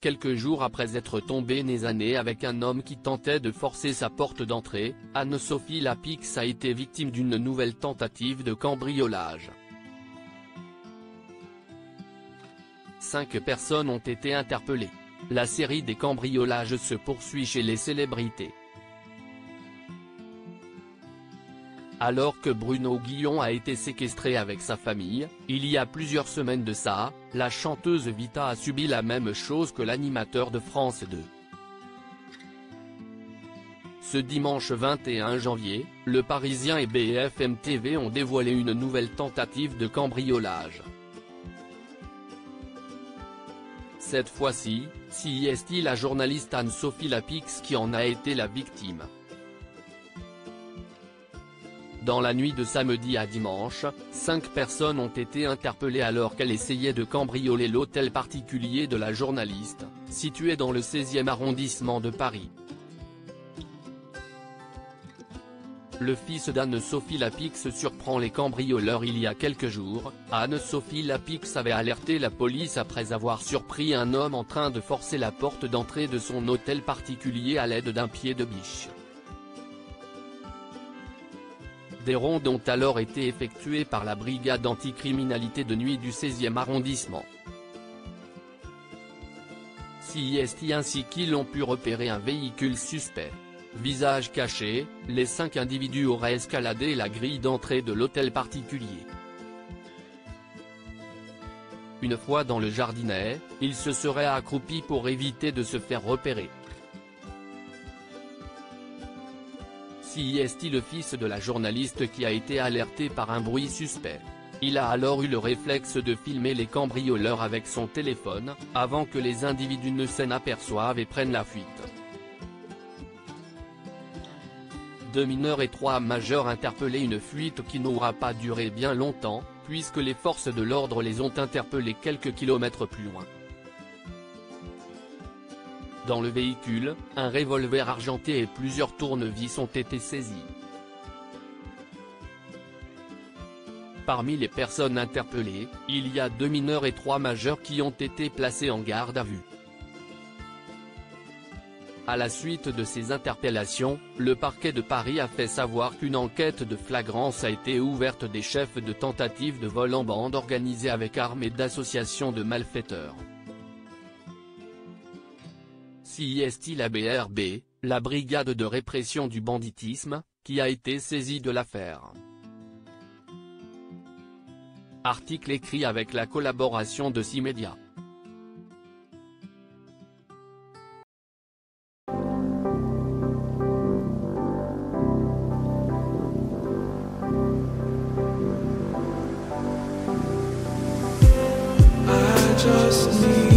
Quelques jours après être tombée nez à nez avec un homme qui tentait de forcer sa porte d'entrée, Anne-Sophie Lapix a été victime d'une nouvelle tentative de cambriolage. 5 personnes ont été interpellées. La série des cambriolages se poursuit chez les célébrités. Alors que Bruno Guillon a été séquestré avec sa famille, il y a plusieurs semaines de ça, la chanteuse Vita a subi la même chose que l'animateur de France 2. Ce dimanche 21 janvier, Le Parisien et BFM TV ont dévoilé une nouvelle tentative de cambriolage. Cette fois-ci, c'est la journaliste Anne-Sophie Lapix qui en a été la victime. Dans la nuit de samedi à dimanche, 5 personnes ont été interpellées alors qu'elle essayait de cambrioler l'hôtel particulier de la journaliste, situé dans le 16e arrondissement de Paris. Le fils d'Anne-Sophie Lapix surprend les cambrioleurs il y a quelques jours. Anne-Sophie Lapix avait alerté la police après avoir surpris un homme en train de forcer la porte d'entrée de son hôtel particulier à l'aide d'un pied de biche. Des rondes ont alors été effectuées par la brigade anticriminalité de nuit du 16e arrondissement. Ainsi qu'ils ont pu repérer un véhicule suspect. Visage caché, les 5 individus auraient escaladé la grille d'entrée de l'hôtel particulier. Une fois dans le jardinet, ils se seraient accroupis pour éviter de se faire repérer. Le fils de la journaliste qui a été alerté par un bruit suspect. Il a alors eu le réflexe de filmer les cambrioleurs avec son téléphone, avant que les individus ne s'en aperçoivent et prennent la fuite. 2 mineurs et 3 majeurs interpellés, une fuite qui n'aura pas duré bien longtemps, puisque les forces de l'ordre les ont interpellés quelques kilomètres plus loin. Dans le véhicule, un revolver argenté et plusieurs tournevis ont été saisis. Parmi les personnes interpellées, il y a 2 mineurs et 3 majeurs qui ont été placés en garde à vue. À la suite de ces interpellations, le parquet de Paris a fait savoir qu'une enquête de flagrance a été ouverte des chefs de tentative de vol en bande organisée avec armes et d'associations de malfaiteurs. La BRB, la brigade de répression du banditisme, qui a été saisie de l'affaire. Article écrit avec la collaboration de 6 médias. I just need